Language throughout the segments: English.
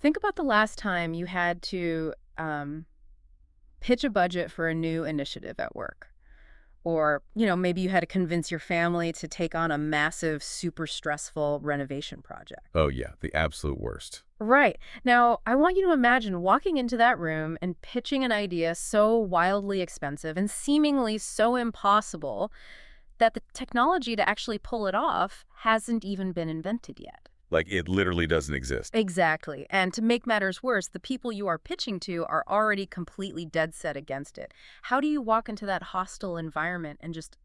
Think about the last time you had to pitch a budget for a new initiative at work. Or, maybe you had to convince your family to take on a massive, super stressful renovation project. Oh, yeah, the absolute worst. Right. Now, I want you to imagine walking into that room and pitching an idea so wildly expensive and seemingly so impossible that the technology to actually pull it off hasn't even been invented yet. Like, it literally doesn't exist. Exactly. And to make matters worse, the people you are pitching to are already completely dead set against it. How do you walk into that hostile environment and just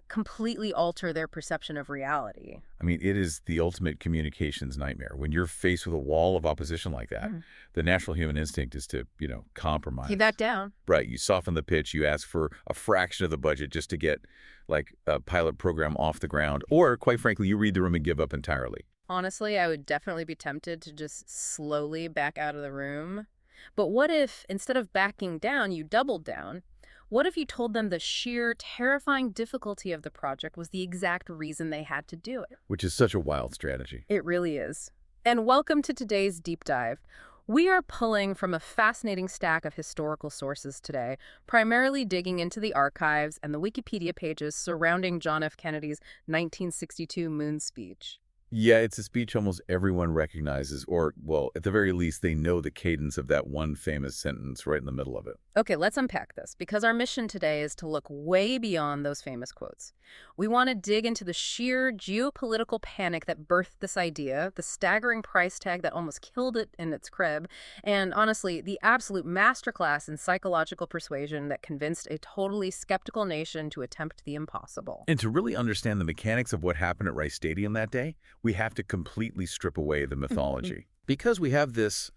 completely alter their perception of reality? I mean, it is the ultimate communications nightmare. When you're faced with a wall of opposition like that, the natural human instinct is to, compromise. Keep that down. Right. You soften the pitch. You ask for a fraction of the budget just to get, like, a pilot program off the ground. Or, quite frankly, you read the room and give up entirely. Honestly, I would definitely be tempted to just slowly back out of the room. But what if, instead of backing down, you doubled down? What if you told them the sheer, terrifying difficulty of the project was the exact reason they had to do it? Which is such a wild strategy. It really is. And welcome to today's deep dive. We are pulling from a fascinating stack of historical sources today, primarily digging into the archives and the Wikipedia pages surrounding John F. Kennedy's 1962 moon speech. Yeah, it's a speech almost everyone recognizes, or, well, at the very least, they know the cadence of that one famous sentence right in the middle of it. Okay, let's unpack this, because our mission today is to look way beyond those famous quotes. We want to dig into the sheer geopolitical panic that birthed this idea, the staggering price tag that almost killed it in its crib, and honestly, the absolute masterclass in psychological persuasion that convinced a totally skeptical nation to attempt the impossible. And to really understand the mechanics of what happened at Rice Stadium that day, we have to completely strip away the mythology. Because we have this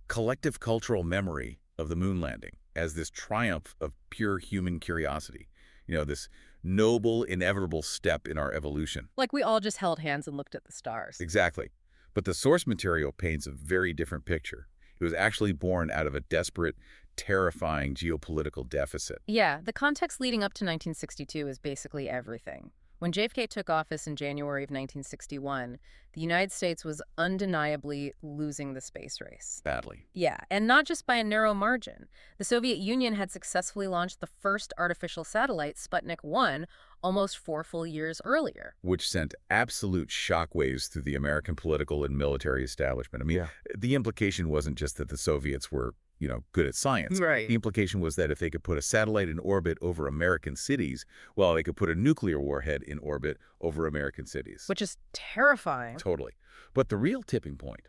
collective cultural memory of the moon landing as this triumph of pure human curiosity, this noble, inevitable step in our evolution. Like we all just held hands and looked at the stars. Exactly. But the source material paints a very different picture. It was actually born out of a desperate, terrifying geopolitical deficit. Yeah, the context leading up to 1962 is basically everything. When JFK took office in January of 1961, the United States was undeniably losing the space race. Badly. Yeah, and not just by a narrow margin. The Soviet Union had successfully launched the first artificial satellite, Sputnik 1, almost 4 full years earlier. Which sent absolute shockwaves through the American political and military establishment. I mean, the implication wasn't just that the Soviets were good at science. Right. The implication was that if they could put a satellite in orbit over American cities, well, they could put a nuclear warhead in orbit over American cities. Which is terrifying. Totally. But the real tipping point,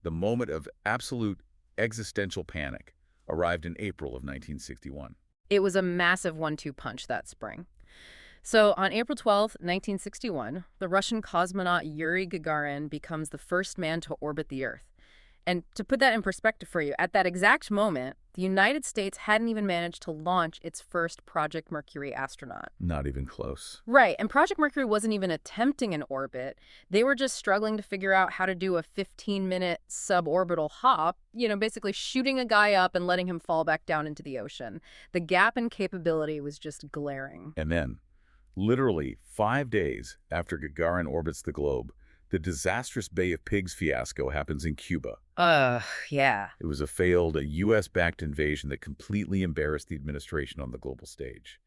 the moment of absolute existential panic, arrived in April of 1961. It was a massive 1-2 punch that spring. So on April 12th, 1961, the Russian cosmonaut Yuri Gagarin becomes the first man to orbit the Earth. And to put that in perspective for you, at that exact moment, the United States hadn't even managed to launch its first Project Mercury astronaut. Not even close. Right, and Project Mercury wasn't even attempting an orbit. They were just struggling to figure out how to do a 15-minute suborbital hop, basically shooting a guy up and letting him fall back down into the ocean. The gap in capability was just glaring. And then, literally 5 days after Gagarin orbits the globe, the disastrous Bay of Pigs fiasco happens in Cuba. Yeah. It was a failed, U.S.-backed invasion that completely embarrassed the administration on the global stage.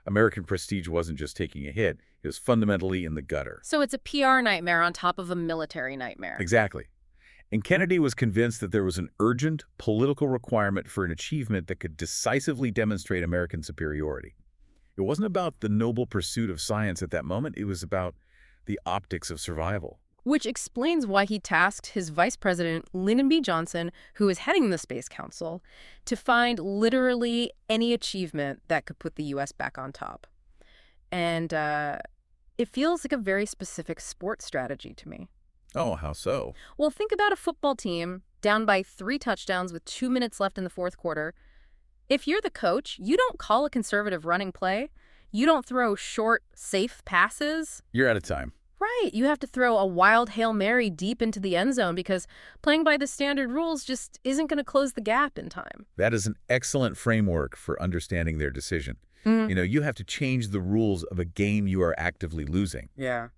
American prestige wasn't just taking a hit, it was fundamentally in the gutter. So it's a PR nightmare on top of a military nightmare. Exactly. And Kennedy was convinced that there was an urgent political requirement for an achievement that could decisively demonstrate American superiority. It wasn't about the noble pursuit of science at that moment, it was about the optics of survival. Which explains why he tasked his vice president, Lyndon B. Johnson, who was heading the Space Council, to find literally any achievement that could put the U.S. back on top. And it feels like a very specific sports strategy to me. Oh, how so? Well, think about a football team down by 3 touchdowns with 2 minutes left in the fourth quarter. If you're the coach, you don't call a conservative running play. You don't throw short, safe passes. You're out of time. Right. You have to throw a wild Hail Mary deep into the end zone because playing by the standard rules just isn't going to close the gap in time. That is an excellent framework for understanding their decision. You have to change the rules of a game you are actively losing. Yeah.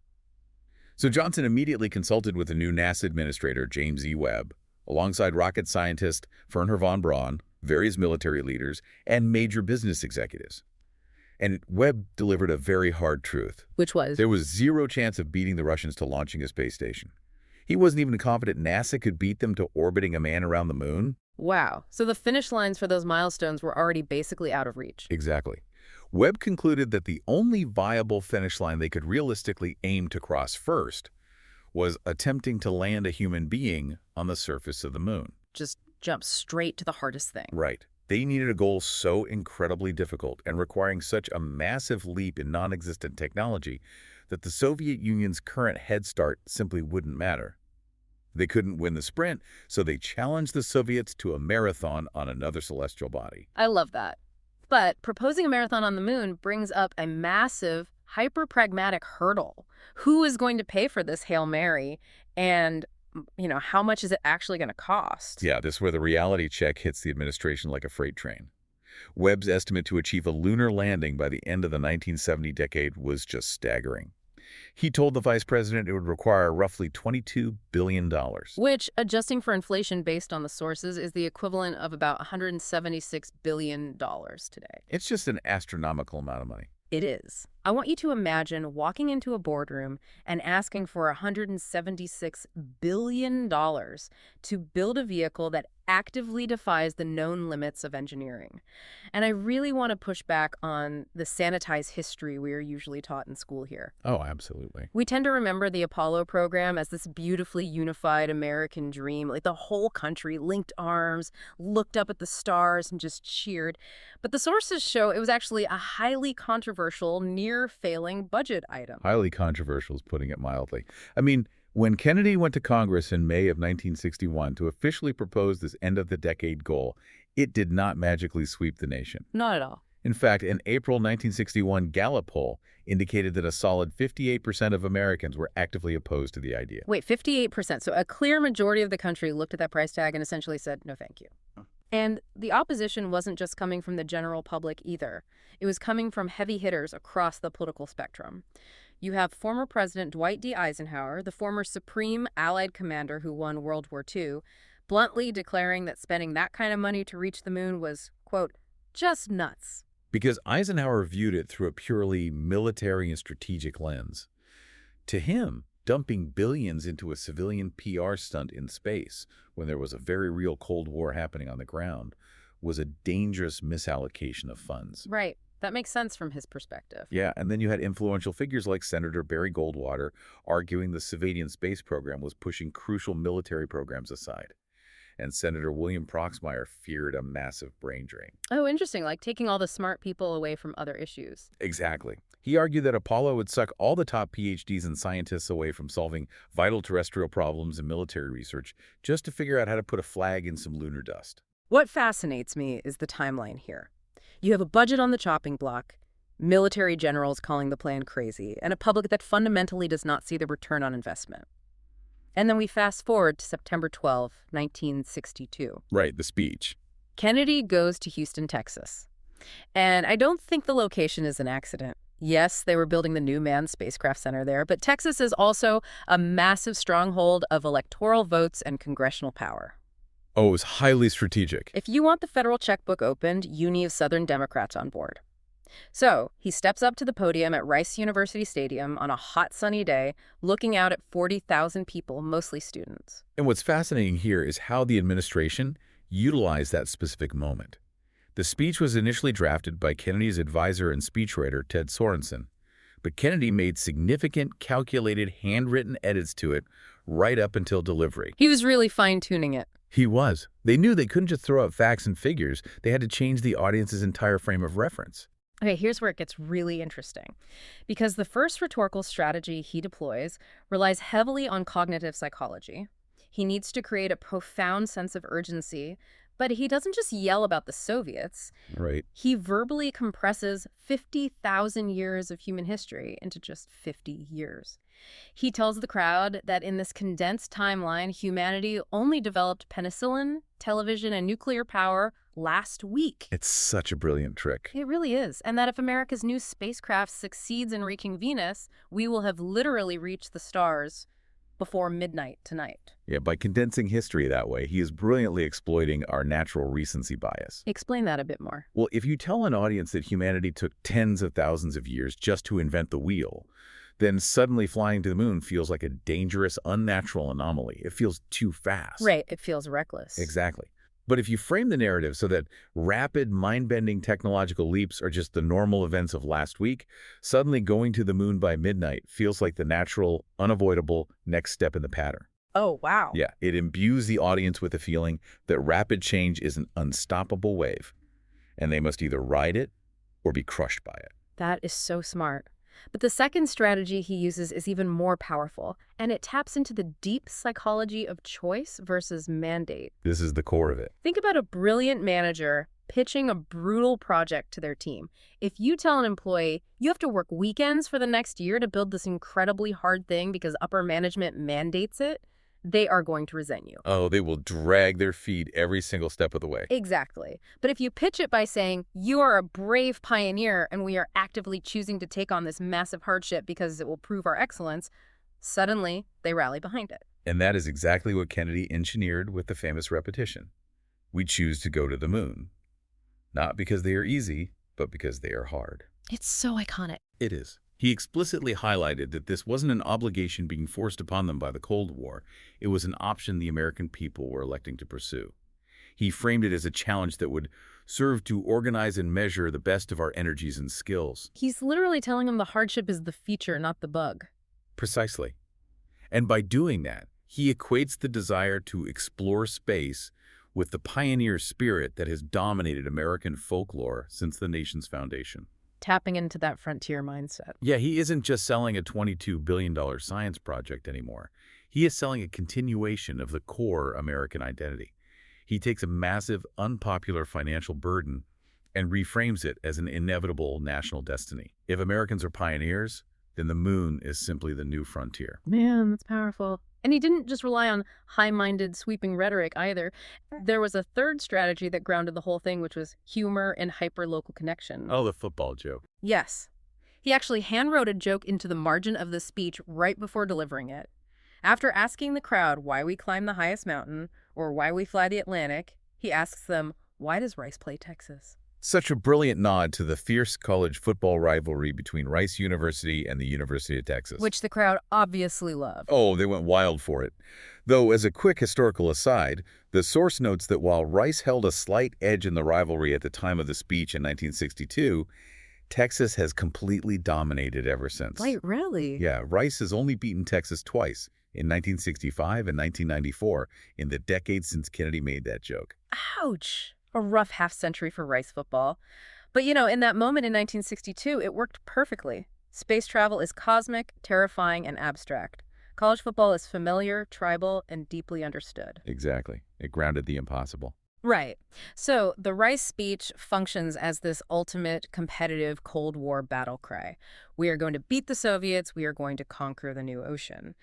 So Johnson immediately consulted with the new NASA administrator, James E. Webb, alongside rocket scientist Wernher von Braun, various military leaders, and major business executives. And Webb delivered a very hard truth. Which was? There was zero chance of beating the Russians to launching a space station. He wasn't even confident NASA could beat them to orbiting a man around the moon. Wow. So the finish lines for those milestones were already basically out of reach. Exactly. Webb concluded that the only viable finish line they could realistically aim to cross first was attempting to land a human being on the surface of the moon. Just jump straight to the hardest thing. Right. They needed a goal so incredibly difficult and requiring such a massive leap in non-existent technology that the Soviet Union's current head start simply wouldn't matter. They couldn't win the sprint, so they challenged the Soviets to a marathon on another celestial body. I love that. But proposing a marathon on the moon brings up a massive, hyper-pragmatic hurdle. Who is going to pay for this Hail Mary? And, how much is it actually going to cost? Yeah, this is where the reality check hits the administration like a freight train. Webb's estimate to achieve a lunar landing by the end of the 1970 decade was just staggering. He told the vice president it would require roughly $22 billion. Which, adjusting for inflation based on the sources, is the equivalent of about $176 billion today. It's just an astronomical amount of money. It is. I want you to imagine walking into a boardroom and asking for $176 billion to build a vehicle that actively defies the known limits of engineering. And I really want to push back on the sanitized history we are usually taught in school here. Oh, absolutely. We tend to remember the Apollo program as this beautifully unified American dream, like the whole country linked arms, looked up at the stars, and just cheered. But the sources show it was actually a highly controversial, near-failing budget item. Highly controversial is putting it mildly. I mean, when Kennedy went to Congress in May of 1961 to officially propose this end-of-the-decade goal, it did not magically sweep the nation. Not at all. In fact, an April 1961 Gallup poll indicated that a solid 58% of Americans were actively opposed to the idea. Wait, 58%. So a clear majority of the country looked at that price tag and essentially said, no, thank you. And the opposition wasn't just coming from the general public either. It was coming from heavy hitters across the political spectrum. You have former President Dwight D. Eisenhower, the former Supreme Allied commander who won World War II, bluntly declaring that spending that kind of money to reach the moon was, quote, just nuts. Because Eisenhower viewed it through a purely military and strategic lens. To him, dumping billions into a civilian PR stunt in space when there was a very real Cold War happening on the ground was a dangerous misallocation of funds. Right. That makes sense from his perspective. Yeah, and then you had influential figures like Senator Barry Goldwater arguing the civilian space program was pushing crucial military programs aside. And Senator William Proxmire feared a massive brain drain. Oh, interesting, like taking all the smart people away from other issues. Exactly. He argued that Apollo would suck all the top PhDs and scientists away from solving vital terrestrial problems and military research just to figure out how to put a flag in some lunar dust. What fascinates me is the timeline here. You have a budget on the chopping block, military generals calling the plan crazy, and a public that fundamentally does not see the return on investment. And then we fast forward to September 12, 1962. Right, the speech. Kennedy goes to Houston, Texas. And I don't think the location is an accident. Yes, they were building the new manned spacecraft center there, but Texas is also a massive stronghold of electoral votes and congressional power. Oh, it was highly strategic. If you want the federal checkbook opened, you need Southern Democrats on board. So he steps up to the podium at Rice University Stadium on a hot, sunny day, looking out at 40,000 people, mostly students. And what's fascinating here is how the administration utilized that specific moment. The speech was initially drafted by Kennedy's advisor and speechwriter, Ted Sorensen, but Kennedy made significant, calculated, handwritten edits to it right up until delivery. He was really fine-tuning it. He was. They knew they couldn't just throw out facts and figures. They had to change the audience's entire frame of reference. Okay, here's where it gets really interesting. Because the first rhetorical strategy he deploys relies heavily on cognitive psychology. He needs to create a profound sense of urgency, but he doesn't just yell about the Soviets. Right. He verbally compresses 50,000 years of human history into just 50 years. He tells the crowd that in this condensed timeline, humanity only developed penicillin television, and nuclear power last week. It's such a brilliant trick. It really is. And that if America's new spacecraft succeeds in reaching Venus, we will have literally reached the stars before midnight tonight. Yeah, by condensing history that way, he is brilliantly exploiting our natural recency bias. Explain that a bit more. Well, if you tell an audience that humanity took tens of thousands of years just to invent the wheel, then suddenly flying to the moon feels like a dangerous, unnatural anomaly. It feels too fast. Right, it feels reckless. Exactly. But if you frame the narrative so that rapid, mind-bending technological leaps are just the normal events of last week, suddenly going to the moon by midnight feels like the natural, unavoidable next step in the pattern. Oh, wow. Yeah, it imbues the audience with the feeling that rapid change is an unstoppable wave, and they must either ride it or be crushed by it. That is so smart. But the second strategy he uses is even more powerful, and it taps into the deep psychology of choice versus mandate. This is the core of it. Think about a brilliant manager pitching a brutal project to their team. If you tell an employee, you have to work weekends for the next year to build this incredibly hard thing because upper management mandates it, they are going to resent you. Oh, they will drag their feet every single step of the way. Exactly. But if you pitch it by saying, you are a brave pioneer and we are actively choosing to take on this massive hardship because it will prove our excellence, suddenly they rally behind it. And that is exactly what Kennedy engineered with the famous repetition. We choose to go to the moon. Not because they are easy, but because they are hard. It's so iconic. It is. He explicitly highlighted that this wasn't an obligation being forced upon them by the Cold War. It was an option the American people were electing to pursue. He framed it as a challenge that would serve to organize and measure the best of our energies and skills. He's literally telling them the hardship is the feature, not the bug. Precisely. And by doing that, he equates the desire to explore space with the pioneer spirit that has dominated American folklore since the nation's foundation. Tapping into that frontier mindset. Yeah, he isn't just selling a $22 billion science project anymore. He is selling a continuation of the core American identity. He takes a massive, unpopular financial burden and reframes it as an inevitable national destiny. If Americans are pioneers, then the moon is simply the new frontier. Man, that's powerful. And he didn't just rely on high-minded, sweeping rhetoric either. There was a third strategy that grounded the whole thing, which was humor and hyper-local connection. Oh, the football joke. Yes. He actually hand-wrote a joke into the margin of the speech right before delivering it. After asking the crowd why we climb the highest mountain or why we fly the Atlantic, he asks them, why does Rice play Texas? Such a brilliant nod to the fierce college football rivalry between Rice University and the University of Texas. Which the crowd obviously loved. Oh, they went wild for it. Though, as a quick historical aside, the source notes that while Rice held a slight edge in the rivalry at the time of the speech in 1962, Texas has completely dominated ever since. Wait, really? Yeah, Rice has only beaten Texas twice, in 1965 and 1994, in the decades since Kennedy made that joke. Ouch. A rough half-century for Rice football. But, in that moment in 1962, it worked perfectly. Space travel is cosmic, terrifying, and abstract. College football is familiar, tribal, and deeply understood. Exactly. It grounded the impossible. Right. So the Rice speech functions as this ultimate competitive Cold War battle cry. We are going to beat the Soviets. We are going to conquer the new ocean.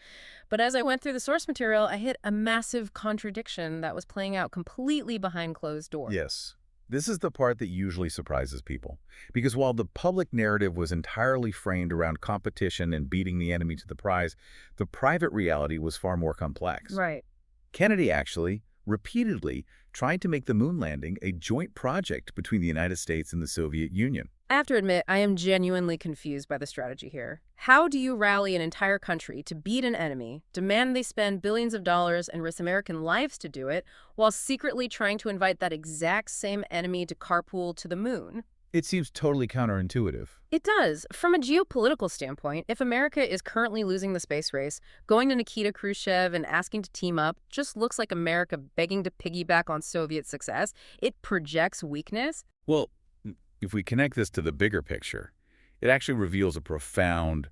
But as I went through the source material, I hit a massive contradiction that was playing out completely behind closed doors. Yes. This is the part that usually surprises people. Because while the public narrative was entirely framed around competition and beating the enemy to the prize, the private reality was far more complex. Right. Kennedy actually, repeatedly, tried to make the moon landing a joint project between the United States and the Soviet Union. I have to admit, I am genuinely confused by the strategy here. How do you rally an entire country to beat an enemy, demand they spend billions of dollars and risk American lives to do it, while secretly trying to invite that exact same enemy to carpool to the moon? It seems totally counterintuitive. It does. From a geopolitical standpoint, if America is currently losing the space race, going to Nikita Khrushchev and asking to team up just looks like America begging to piggyback on Soviet success. It projects weakness. Well, if we connect this to the bigger picture, it actually reveals a profound,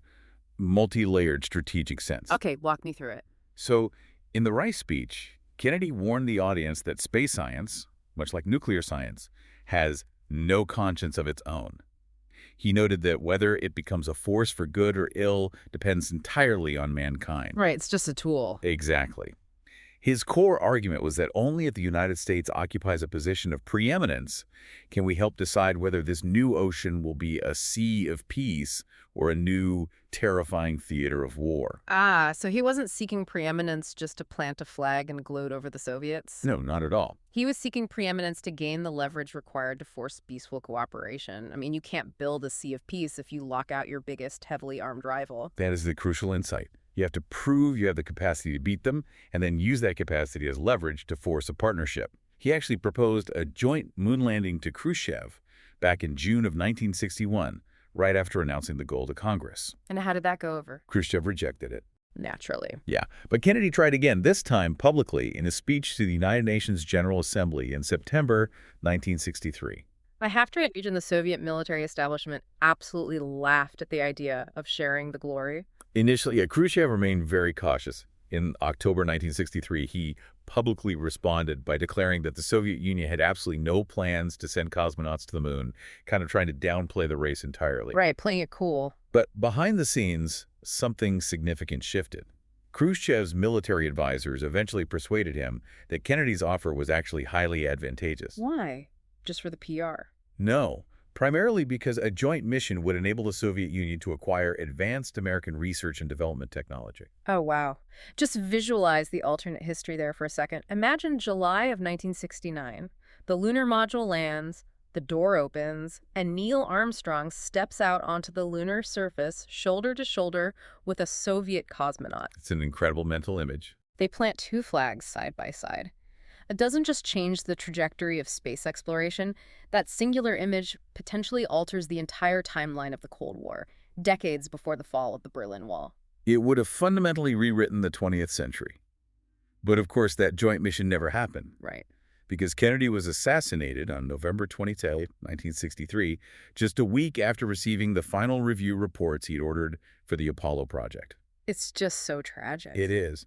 multi-layered strategic sense. Okay, walk me through it. So, in the Rice speech, Kennedy warned the audience that space science, much like nuclear science, has no conscience of its own. He noted that whether it becomes a force for good or ill depends entirely on mankind. Right, it's just a tool. Exactly. His core argument was that only if the United States occupies a position of preeminence can we help decide whether this new ocean will be a sea of peace or a new, terrifying theater of war. Ah, so he wasn't seeking preeminence just to plant a flag and gloat over the Soviets. No, not at all. He was seeking preeminence to gain the leverage required to force peaceful cooperation. I mean, you can't build a sea of peace if you lock out your biggest heavily armed rival. That is the crucial insight. You have to prove you have the capacity to beat them and then use that capacity as leverage to force a partnership. He actually proposed a joint moon landing to Khrushchev back in June of 1961, right after announcing the goal to Congress. And how did that go over? Khrushchev rejected it. Naturally. Yeah, but Kennedy tried again, this time publicly in a speech to the United Nations General Assembly in September 1963. I have to imagine the Soviet military establishment absolutely laughed at the idea of sharing the glory. Initially, Khrushchev remained very cautious. In October 1963, he publicly responded by declaring that the Soviet Union had absolutely no plans to send cosmonauts to the moon, kind of trying to downplay the race entirely. Right, playing it cool. But behind the scenes, something significant shifted. Khrushchev's military advisors eventually persuaded him that Kennedy's offer was actually highly advantageous. Why? Just for the PR. No, primarily because a joint mission would enable the Soviet Union to acquire advanced American research and development technology. Oh, wow. Just visualize the alternate history there for a second. Imagine July of 1969. The lunar module lands, the door opens, and Neil Armstrong steps out onto the lunar surface, shoulder to shoulder, with a Soviet cosmonaut. It's an incredible mental image. They plant two flags side by side. It doesn't just change the trajectory of space exploration. That singular image potentially alters the entire timeline of the Cold War, decades before the fall of the Berlin Wall. It would have fundamentally rewritten the 20th century. But of course, that joint mission never happened, Right. because Kennedy was assassinated on November 20, 1963, just a week after receiving the final review reports he'd ordered for the Apollo project. It's just so tragic. It is.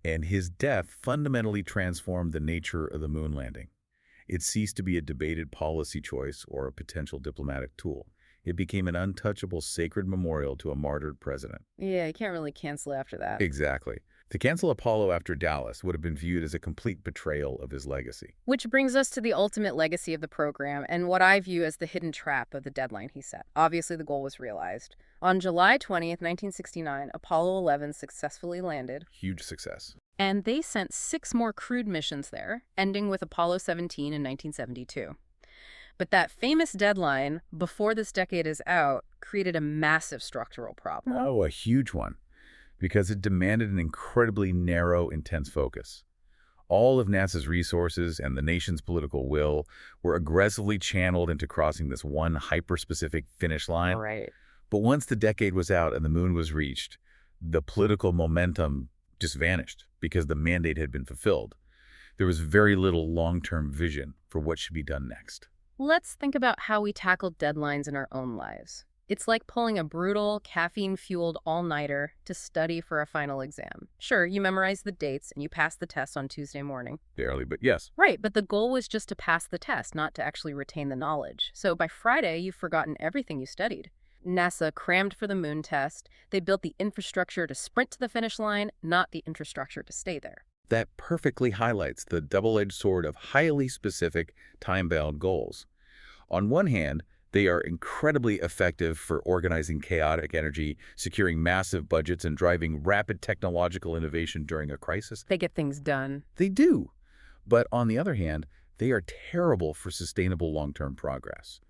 And his death fundamentally transformed the nature of the moon landing. It ceased to be a debated policy choice or a potential diplomatic tool. It became an untouchable sacred memorial to a martyred president. Yeah, you can't really cancel after that. Exactly. To cancel Apollo after Dallas would have been viewed as a complete betrayal of his legacy. Which brings us to the ultimate legacy of the program and what I view as the hidden trap of the deadline he set. Obviously, the goal was realized. On July 20th, 1969, Apollo 11 successfully landed, Huge success. and they sent 6 more crewed missions there, ending with Apollo 17 in 1972. But that famous deadline, before this decade is out, created a massive structural problem. Oh, a huge one. Because it demanded an incredibly narrow, intense focus. All of NASA's resources and the nation's political will were aggressively channeled into crossing this one hyper-specific finish line. Right. But once the decade was out and the moon was reached, the political momentum just vanished because the mandate had been fulfilled. There was very little long-term vision for what should be done next. Let's think about how we tackle deadlines in our own lives. It's like pulling a brutal, caffeine-fueled all-nighter to study for a final exam. Sure, you memorize the dates and you pass the test on Tuesday morning. Barely, but yes. Right, but the goal was just to pass the test, not to actually retain the knowledge. So by Friday, you've forgotten everything you studied. NASA crammed for the moon test. They built the infrastructure to sprint to the finish line, not the infrastructure to stay there. That perfectly highlights the double-edged sword of highly specific, time-bound goals. On one hand, they are incredibly effective for organizing chaotic energy, securing massive budgets, and driving rapid technological innovation during a crisis. They get things done. They do. But on the other hand, they are terrible for sustainable long-term progress.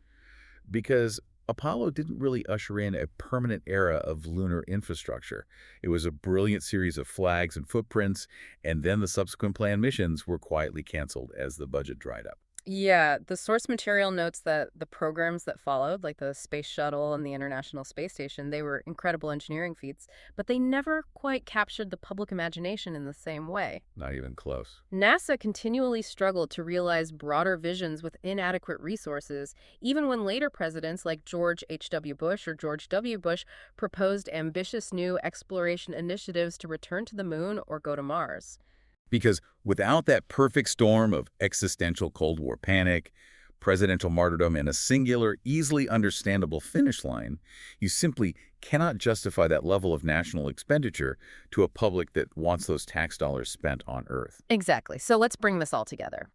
Because Apollo didn't really usher in a permanent era of lunar infrastructure. It was a brilliant series of flags and footprints, and then the subsequent planned missions were quietly canceled as the budget dried up. Yeah, the source material notes that the programs that followed, like the Space Shuttle and the International Space Station, they were incredible engineering feats, but they never quite captured the public imagination in the same way. Not even close. NASA continually struggled to realize broader visions with inadequate resources, even when later presidents like George H.W. Bush or George W. Bush proposed ambitious new exploration initiatives to return to the moon or go to Mars. Because without that perfect storm of existential Cold War panic, presidential martyrdom, and a singular, easily understandable finish line, you simply cannot justify that level of national expenditure to a public that wants those tax dollars spent on Earth. Exactly. So let's bring this all together.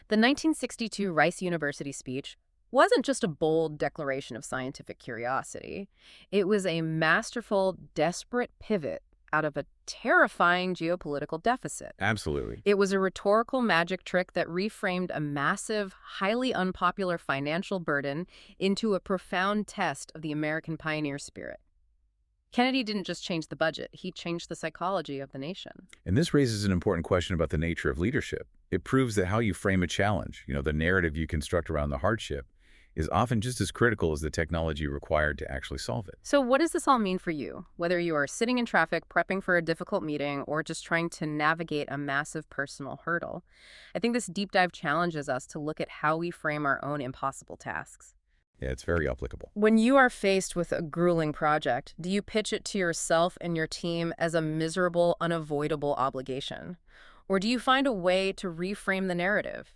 The 1962 Rice University speech wasn't just a bold declaration of scientific curiosity. It was a masterful, desperate pivot out of a terrifying geopolitical deficit. Absolutely. It was a rhetorical magic trick that reframed a massive, highly unpopular financial burden into a profound test of the American pioneer spirit. Kennedy didn't just change the budget, he changed the psychology of the nation. And this raises an important question about the nature of leadership. It proves that how you frame a challenge, the narrative you construct around the hardship, is often just as critical as the technology required to actually solve it. So what does this all mean for you? Whether you are sitting in traffic, prepping for a difficult meeting, or just trying to navigate a massive personal hurdle, I think this deep dive challenges us to look at how we frame our own impossible tasks. Yeah, it's very applicable. When you are faced with a grueling project, do you pitch it to yourself and your team as a miserable, unavoidable obligation? Or do you find a way to reframe the narrative?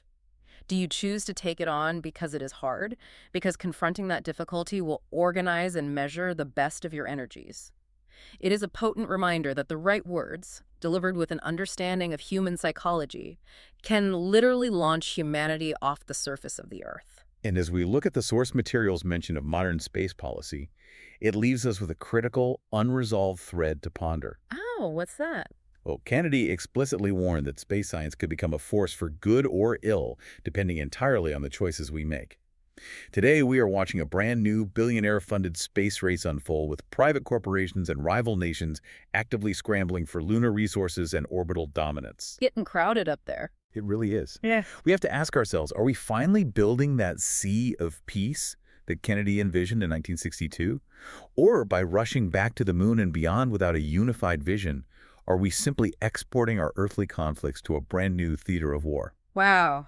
Do you choose to take it on because it is hard? Because confronting that difficulty will organize and measure the best of your energies. It is a potent reminder that the right words, delivered with an understanding of human psychology, can literally launch humanity off the surface of the Earth. And as we look at the source materials mention of modern space policy, it leaves us with a critical, unresolved thread to ponder. Oh, what's that? Well, Kennedy explicitly warned that space science could become a force for good or ill, depending entirely on the choices we make. Today, we are watching a brand new billionaire-funded space race unfold with private corporations and rival nations actively scrambling for lunar resources and orbital dominance. Getting crowded up there. It really is. Yeah. We have to ask ourselves, are we finally building that sea of peace that Kennedy envisioned in 1962? Or by rushing back to the moon and beyond without a unified vision, are we simply exporting our earthly conflicts to a brand new theater of war? Wow.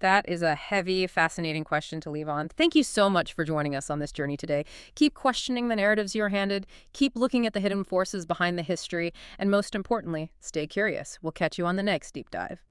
That is a heavy, fascinating question to leave on. Thank you so much for joining us on this journey today. Keep questioning the narratives you're handed, keep looking at the hidden forces behind the history, and most importantly, stay curious. We'll catch you on the next deep dive.